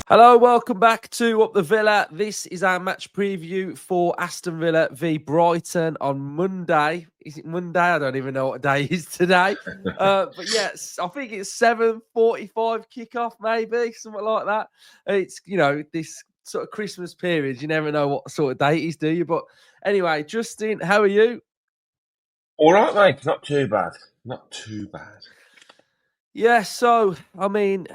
Hello, welcome back to Up the Villa. This is our match preview for Aston Villa v Brighton on Monday. Is it Monday? I don't even know what day it is today. But yes, I think it's 7:45 kickoff, maybe something like that. It's this sort of Christmas period. You never know what sort of day it is, do you? But anyway, Justin, how are you? All right, mate. Not too bad. Not too bad. Yeah, so I mean,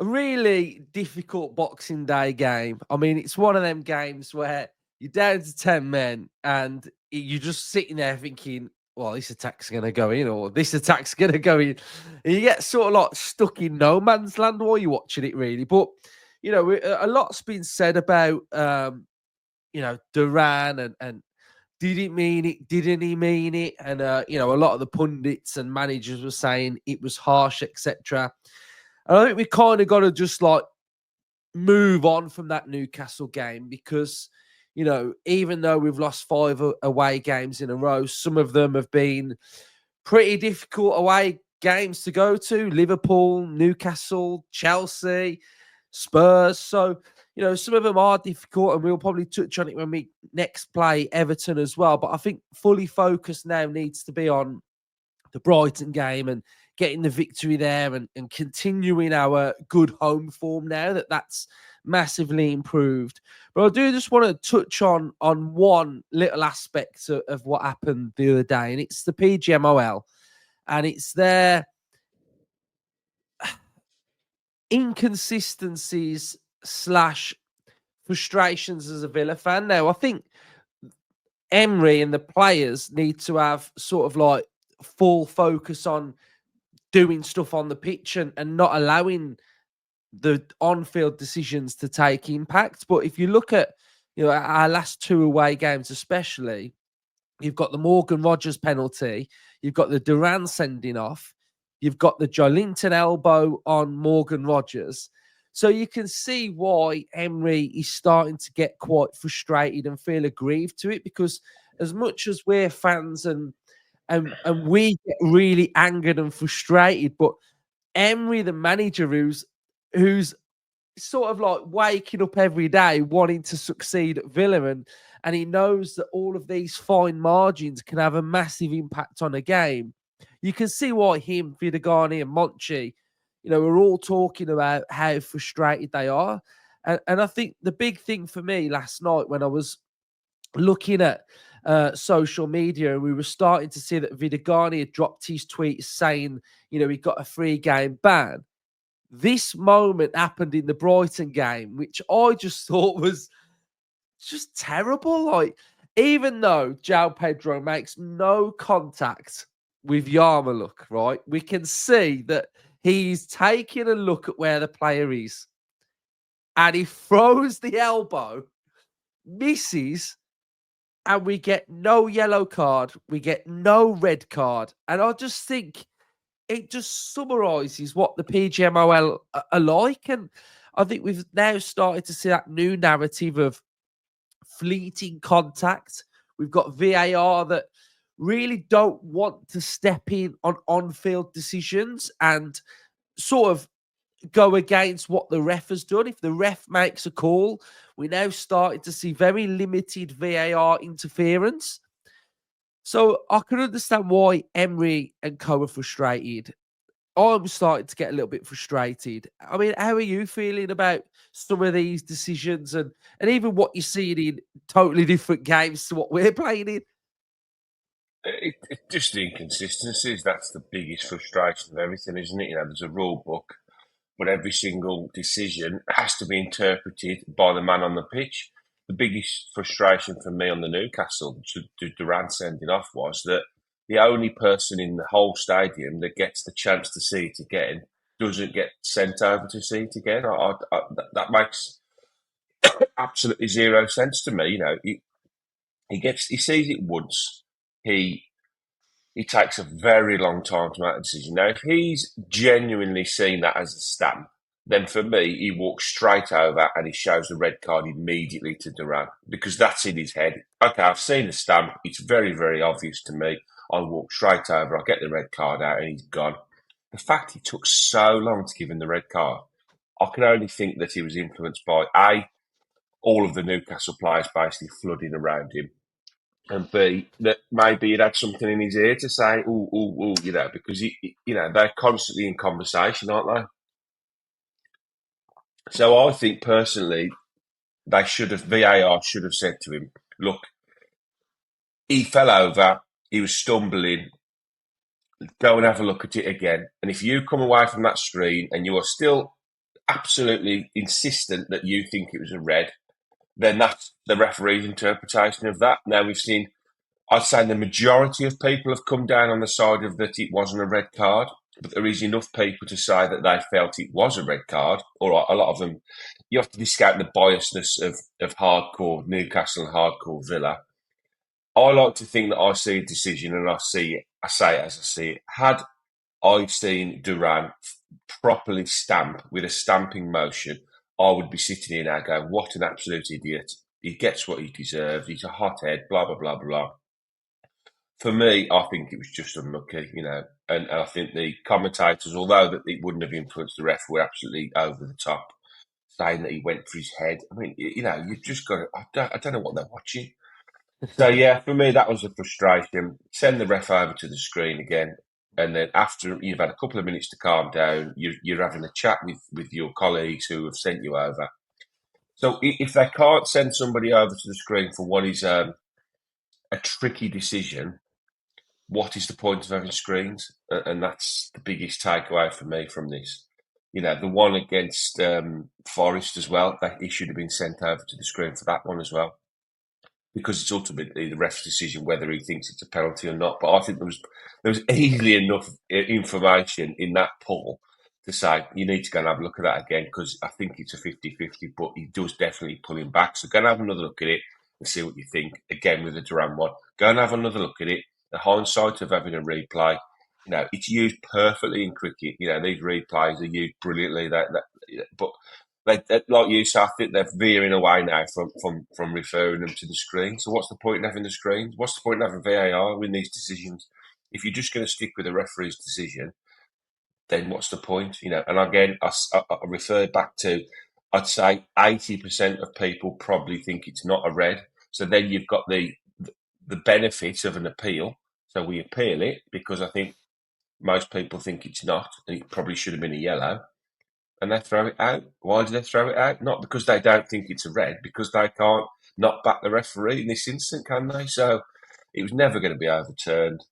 a really difficult Boxing Day game. I mean, it's one of them games where you're down to 10 men and you're just sitting there thinking, well, this attack's going to go in or this attack's going to go in. And you get sort of like stuck in no man's land while you're watching it, really. But, a lot's been said about, Duran and did he mean it? Didn't he mean it? And, a lot of the pundits and managers were saying it was harsh, etc. And I think we kind of got to just like move on from that Newcastle game because, even though we've lost 5 away games in a row, some of them have been pretty difficult away games to go to. Liverpool, Newcastle, Chelsea, Spurs. So, some of them are difficult and we'll probably touch on it when we next play Everton as well. But I think fully focused now needs to be on the Brighton game and getting the victory there and continuing our good home form now that's massively improved. But I do just want to touch on one little aspect of what happened the other day, and it's the PGMOL, and it's their inconsistencies slash frustrations as a Villa fan. Now, I think Emery and the players need to have sort of like full focus on doing stuff on the pitch and not allowing the on-field decisions to take impact. But if you look at our last 2 away games, especially, you've got the Morgan Rogers penalty, you've got the Duran sending off, you've got the Joelinton elbow on Morgan Rogers. So you can see why Emery is starting to get quite frustrated and feel aggrieved to it, because as much as we're fans and we get really angered and frustrated, but Emery, the manager, who's sort of like waking up every day wanting to succeed at Villa, and he knows that all of these fine margins can have a massive impact on a game. You can see why him, Vidagani, and Monchi, are all talking about how frustrated they are. And I think the big thing for me last night when I was looking at social media, and we were starting to see that Vidagani had dropped his tweet saying, he got a 3-game ban. This moment happened in the Brighton game, which I just thought was just terrible. Like, even though João Pedro makes no contact with Yarmouk, right, we can see that he's taking a look at where the player is and he throws the elbow, misses, and we get no yellow card, we get no red card. And I just think it just summarises what the PGMOL are like. And I think we've now started to see that new narrative of fleeting contact. We've got VAR that really don't want to step in on on-field decisions and sort of go against what the ref has done. If the ref makes a call, we're now starting to see very limited VAR interference. So I can understand why Emery and co are frustrated. I'm starting to get a little bit frustrated. I mean, how are you feeling about some of these decisions and even what you're seeing in totally different games to what we're playing in? Just the inconsistencies. That's the biggest frustration of everything, isn't it? There's a rule book, but every single decision has to be interpreted by the man on the pitch. The biggest frustration for me on the Newcastle Durant sending off was that the only person in the whole stadium that gets the chance to see it again doesn't get sent over to see it again. That makes absolutely zero sense to me. He sees it once. He takes a very long time to make a decision. Now, if he's genuinely seen that as a stamp, then for me, he walks straight over and he shows the red card immediately to Duran because that's in his head. Okay, I've seen the stamp. It's very, very obvious to me. I'll walk straight over. I'll get the red card out and he's gone. The fact he took so long to give him the red card, I can only think that he was influenced by all of the Newcastle players basically flooding around him, and B, that maybe he'd had something in his ear to say, ooh, ooh, ooh, because they're constantly in conversation, aren't they? So I think personally, VAR should have said to him, look, he fell over, he was stumbling, go and have a look at it again. And if you come away from that screen and you are still absolutely insistent that you think it was a red, then that's the referee's interpretation of that. Now I'd say the majority of people have come down on the side of that it wasn't a red card, but there is enough people to say that they felt it was a red card. Or a lot of them, you have to discount the biasness of hardcore Newcastle and hardcore Villa. I like to think that I see a decision and I say it as I see it. Had I seen Duran properly stamp with a stamping motion, I would be sitting here now going, what an absolute idiot. He gets what he deserves. He's a hothead, blah, blah, blah, blah. For me, I think it was just unlucky, and I think the commentators, although that it wouldn't have influenced the ref, were absolutely over the top, saying that he went for his head. I mean, you've just got to, I don't know what they're watching. So, yeah, for me, that was a frustration. Send the ref over to the screen again. And then after you've had a couple of minutes to calm down, you're having a chat with your colleagues who have sent you over. So if they can't send somebody over to the screen for what is a tricky decision, what is the point of having screens? And that's the biggest takeaway for me from this. The one against Forest as well, that he should have been sent over to the screen for that one as well, because it's ultimately the ref's decision whether he thinks it's a penalty or not. But I think there was easily enough information in that pull to say you need to go and have a look at that again, because I think it's a 50-50, but he does definitely pull him back. So go and have another look at it and see what you think. Again, with the Duran one, go and have another look at it. The hindsight of having a replay, it's used perfectly in cricket. These replays are used brilliantly. But like you say, I think they're veering away now from referring them to the screen. So what's the point in having the screens? What's the point in having VAR in these decisions? If you're just going to stick with the referee's decision, then what's the point? And again, I refer back to, I'd say 80% of people probably think it's not a red. So then you've got the benefit of an appeal. So we appeal it because I think most people think it's not, and it probably should have been a yellow. And they throw it out. Why do they throw it out? Not because they don't think it's a red, because they can't knock back the referee in this instant, can they? So it was never going to be overturned.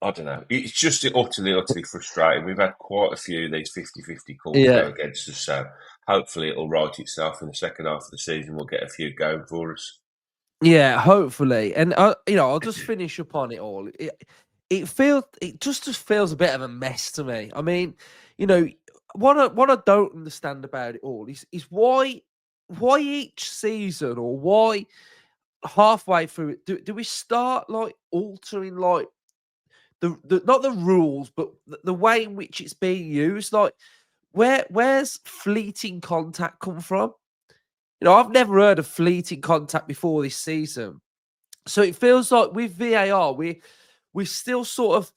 I don't know. It's just utterly, utterly frustrating. We've had quite a few of these 50-50 calls go against us, so hopefully it'll right itself in the second half of the season. We'll get a few going for us. Yeah, hopefully. And I'll just finish up on it all. It just feels a bit of a mess to me. I mean, what I don't understand about it all is why each season, or why halfway through it do we start like altering like the not the rules, but the way in which it's being used. Like, where's fleeting contact come from? I've never heard of fleeting contact before this season. So it feels like with VAR, we're still sort of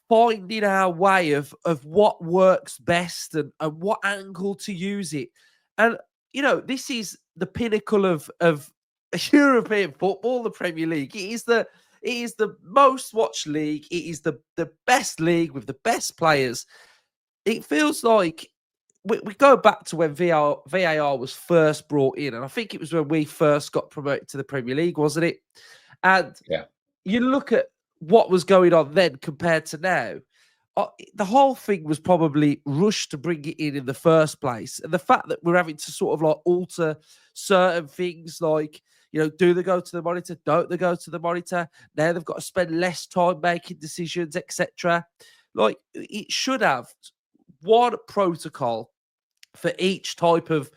finding our way of what works best and what angle to use it. And, this is the pinnacle of European football, the Premier League. It is the most watched league. It is the best league with the best players. It feels like we go back to when VAR was first brought in, and I think it was when we first got promoted to the Premier League, wasn't it? And you look at what was going on then compared to now. The whole thing was probably rushed to bring it in the first place. And the fact that we're having to sort of like alter certain things, like, do they go to the monitor? Don't they go to the monitor? Now they've got to spend less time making decisions, etc. Like, it should have one protocol for each type of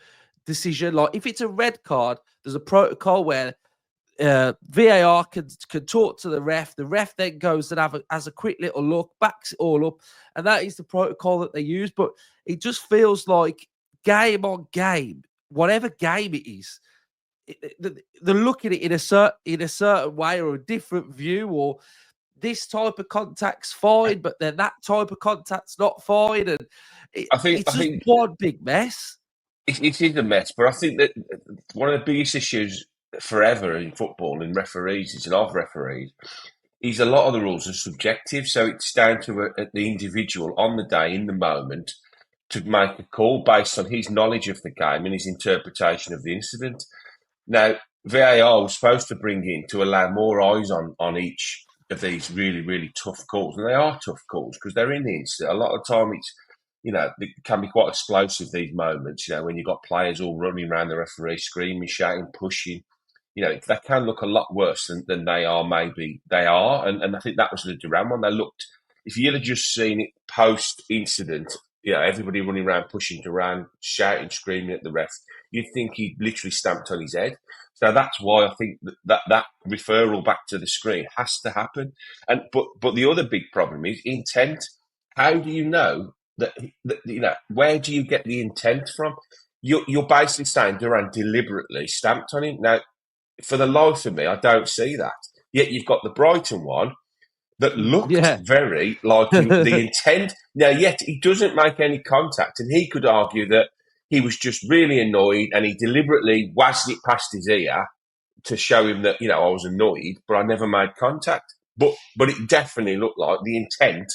decision. Like, if it's a red card, there's a protocol where VAR can talk to the ref. The ref then goes and has a quick little look, backs it all up, and that is the protocol that they use. But it just feels like game on game, whatever game it is, they're looking at it in a certain way or a different view, or this type of contact's fine, but then that type of contact's not fine, and it's just one big mess. It is a mess, but I think that one of the biggest issues forever in football and referees and of referees is a lot of the rules are subjective, so it's down to the individual on the day, in the moment, to make a call based on his knowledge of the game and his interpretation of the incident. Now, VAR was supposed to bring in to allow more eyes on each of these really, really tough calls, and they are tough calls because they're in the instant. A lot of the time, it can be quite explosive, these moments, when you've got players all running around the referee, screaming, shouting, pushing. They can look a lot worse than they are, maybe they are. And I think that was the Duran one. If you'd have just seen it post-incident, everybody running around, pushing Duran, shouting, screaming at the ref, you'd think he'd literally stamped on his head. So that's why I think that referral back to the screen has to happen. But the other big problem is intent. How do you know that where do you get the intent from? You're basically saying Duran deliberately stamped on him. Now, for the life of me, I don't see that. Yet you've got the Brighton one that looked very like the intent. Now, yet he doesn't make any contact, and he could argue that he was just really annoyed and he deliberately wazzed it past his ear to show him that, I was annoyed, but I never made contact. But it definitely looked like the intent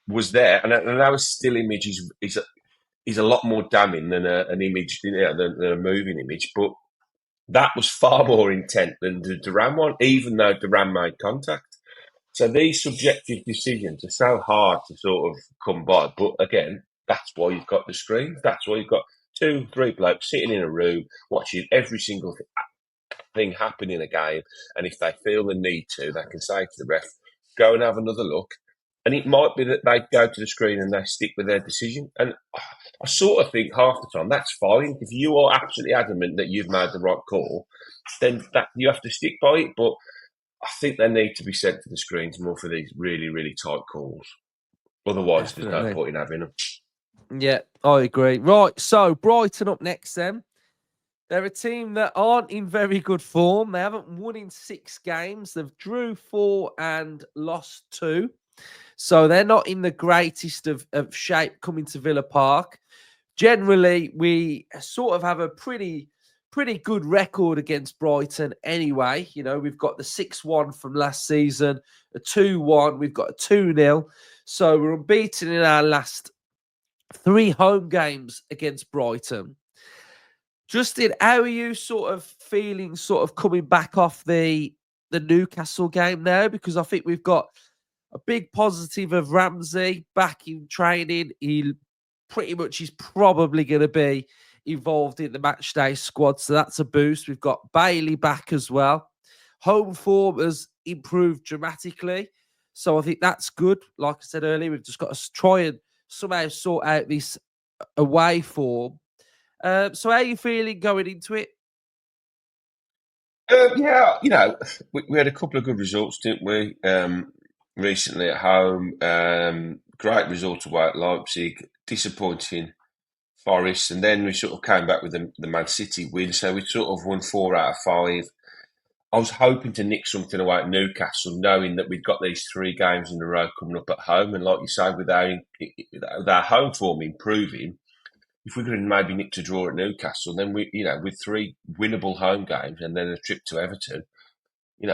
was there. And our still image is a lot more damning than an image, than a moving image. But that was far more intent than the Duran one, even though Duran made contact. So these subjective decisions are so hard to sort of come by. But again, that's why you've got the screens. That's why you've got 2-3 blokes sitting in a room watching every single thing happen in a game. And if they feel the need to, they can say to the ref, go and have another look. And it might be that they go to the screen and they stick with their decision. And I sort of think half the time that's fine. If you are absolutely adamant that you've made the right call, then that you have to stick by it. But I think they need to be sent to the screens more for these really, really tight calls. Otherwise, There's no point in having them. Yeah, I agree. Right, so Brighton up next then. They're a team that aren't in very good form. They haven't won in 6 games. They've drew 4 and lost 2. So they're not in the greatest of shape coming to Villa Park. Generally, we sort of have a pretty good record against Brighton anyway. We've got the 6-1 from last season, a 2-1. We've got a 2-0. So we're unbeaten in our last 3 home games against Brighton. Justin, how are you sort of feeling coming back off the Newcastle game now? Because I think we've got a big positive of Ramsey back in training. He pretty much is probably going to be involved in the matchday squad, so that's a boost. We've got Bailey back as well. Home form has improved dramatically, so I think that's good. Like I said earlier, we've just got to try and somehow sort out this away form. So how are you feeling going into it? We had a couple of good results, didn't we? Recently at home, great result away at Leipzig, disappointing Forest, and then we sort of came back with the Man City win. So we sort of won 4 out of 5. I was hoping to nick something away at Newcastle, knowing that we've got these 3 games in a row coming up at home, and like you say, with our home form improving, if we could have maybe nicked a draw at Newcastle, then with 3 winnable home games and then a trip to Everton,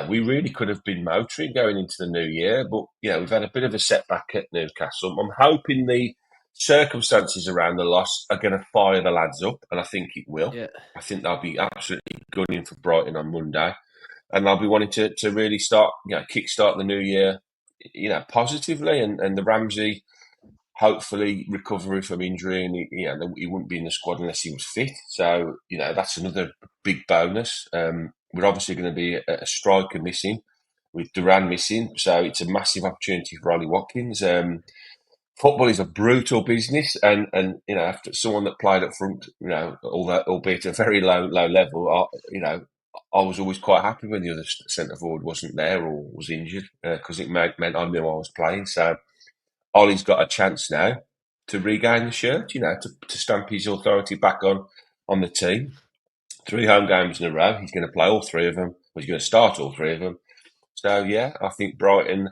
we really could have been motoring going into the new year. But we've had a bit of a setback at Newcastle. I'm hoping the circumstances around the loss are going to fire the lads up, and I think it will. Yeah. I think they'll be absolutely gunning for Brighton on Monday, and they'll be wanting to really start, kickstart the new year, positively. And the Ramsey, hopefully recovery from injury, and he wouldn't be in the squad unless he was fit. So that's another big bonus. We're obviously going to be a striker missing, with Duran missing, so it's a massive opportunity for Ollie Watkins. Football is a brutal business, and after someone that played up front, albeit at a very low level, I was always quite happy when the other centre forward wasn't there or was injured, because it meant I knew I was playing. So Ollie's got a chance now to regain the shirt, to stamp his authority back on the team. 3 home games in a row. He's going to play all 3 of them. He's going to start all 3 of them. So yeah, I think Brighton.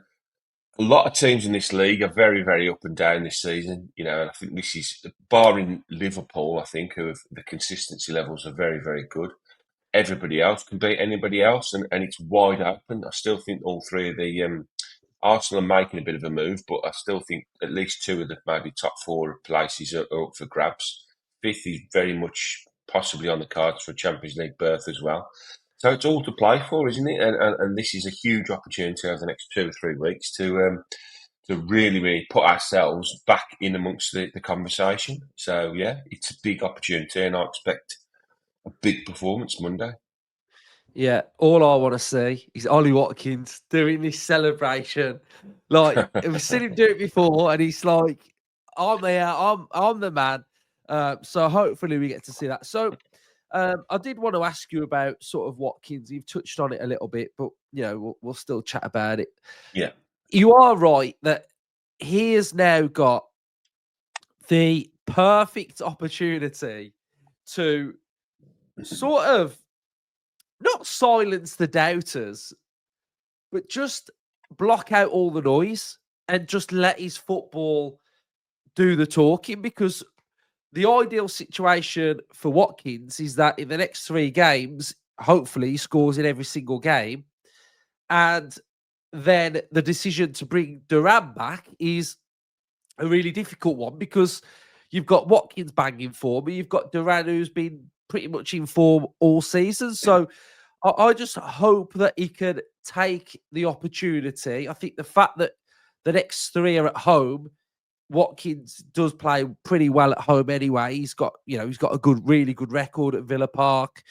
A lot of teams in this league are very, very up and down this season. And I think this is barring Liverpool. I think who have, the consistency levels are very, very good. Everybody else can beat anybody else, and it's wide open. I still think all three of the Arsenal are making a bit of a move, but I still think at least two of the maybe top four places are up for grabs. Fifth is very much possibly on the cards for a Champions League berth as well. So it's all to play for, isn't it? And this is a huge opportunity over the next 2 or 3 weeks to really, really put ourselves back in amongst the conversation. So yeah, it's a big opportunity, and I expect a big performance Monday. Yeah, all I want to see is Ollie Watkins doing this celebration. Like we've seen him do it before, and he's like, "I'm here, I'm the man." So hopefully we get to see that. So I did want to ask you about sort of Watkins. You've touched on it a little bit, but we'll still chat about it. Yeah, You are right that he has now got the perfect opportunity to sort of not silence the doubters, but just block out all the noise and just let his football do the talking. Because the ideal situation for Watkins is that in the next 3 games, hopefully he scores in every single game. And then the decision to bring Duran back is a really difficult one because you've got Watkins banging form, but you've got Duran who's been pretty much in form all season. So I just hope that he could take the opportunity. I think the fact that the next 3 are at home, Watkins does play pretty well at home anyway. He's got a really good record at Villa Park.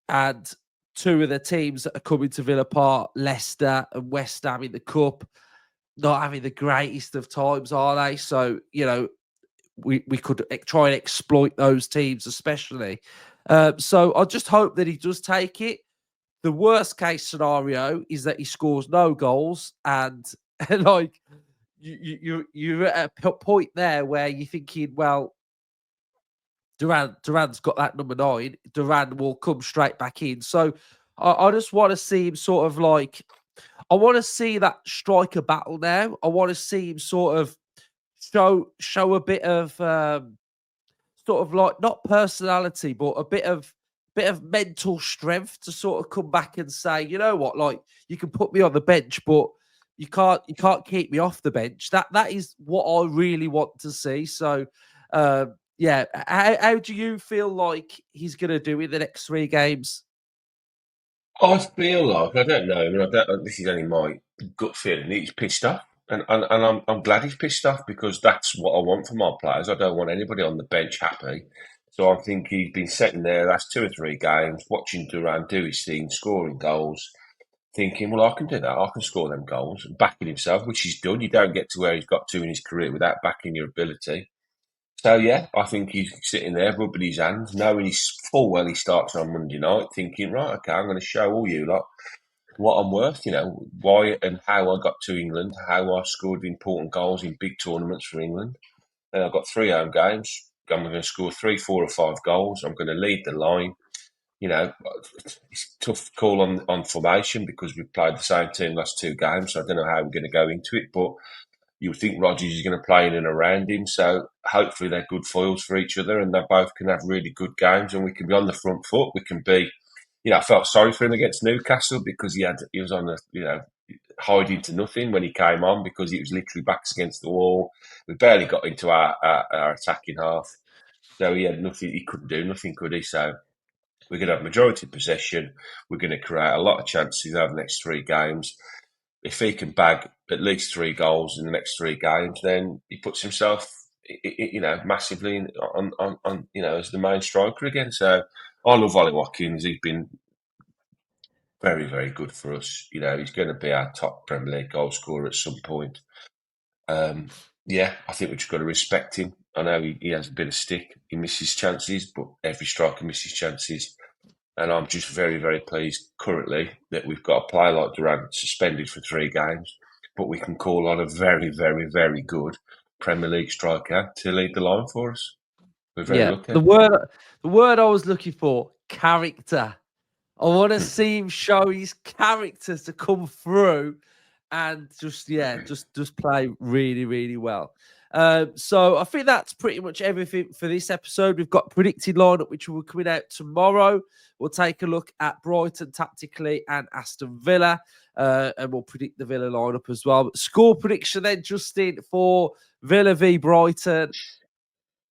And 2 of the teams that are coming to Villa Park, Leicester and West Ham in the Cup, not having the greatest of times, are they? So, we could try and exploit those teams, especially. So I just hope that he does take it. The worst case scenario is that he scores no goals, and like you're at a point there where you're thinking, well, Duran's got that number 9. Duran will come straight back in. So I just want to see him sort of like, I want to see that striker battle now. I want to see him sort of show a bit of sort of like not personality, but a bit of mental strength to sort of come back and say, you know what, like you can put me on the bench, but you can't keep me off the bench. That is what I really want to see. So yeah, how do you feel like he's going to do in the next 3 games? I feel like I don't know. I mean, I don't. This is only my gut feeling. He's pissed off, and I'm glad he's pissed off because that's what I want from our players. I don't want anybody on the bench happy. So I think he's been sitting there last 2 or 3 games, watching Duran do his thing, scoring goals, thinking, well, I can do that. I can score them goals, and backing himself, which he's done. You don't get to where he's got to in his career without backing your ability. So yeah, I think he's sitting there rubbing his hands, knowing he's full well he starts on Monday night, thinking, right, okay, I'm going to show all you lot what I'm worth, why and how I got to England, how I scored important goals in big tournaments for England. And I've got 3 home games. I'm going to score 3, 4 or 5 goals. I'm going to lead the line. It's a tough call on formation because we've played the same team last 2 games, so I don't know how we're going to go into it, but you would think Rodgers is going to play in and around him. So hopefully they're good foils for each other and they both can have really good games and we can be on the front foot. We can be, I felt sorry for him against Newcastle because he was on hiding to nothing when he came on because he was literally backs against the wall. We barely got into our attacking half. So he had nothing, he couldn't do nothing, could he? So we're going to have majority possession. We're going to create a lot of chances over the next 3 games. If he can bag at least 3 goals in the next 3 games, then he puts himself, massively on as the main striker again. So I love Ollie Watkins. He's been very, very good for us. He's going to be our top Premier League goal scorer at some point. Yeah, I think we've just got to respect him. I know he has a bit of stick. He misses chances, but every striker misses chances. And I'm just very, very pleased currently that we've got a player like Duran suspended for 3 games, but we can call on a very, very, very good Premier League striker to lead the line for us. We're very Yeah, lucky. the word I was looking for, character. I want to see him show his characters to come through and just play really, really well. So I think that's pretty much everything for this episode. We've got predicted lineup, which will be coming out tomorrow. We'll take a look at Brighton tactically and Aston Villa, and we'll predict the Villa lineup as well. But score prediction then, Justin, for Villa v Brighton.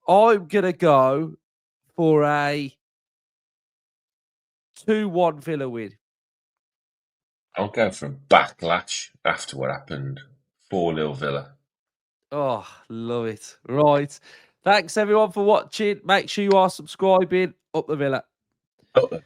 I'm going to go for a 2-1 Villa win. I'll go for a backlash after what happened. 4-0 Villa. Oh, love it. Right. Thanks, everyone, for watching. Make sure you are subscribing. Up the Villa. Up the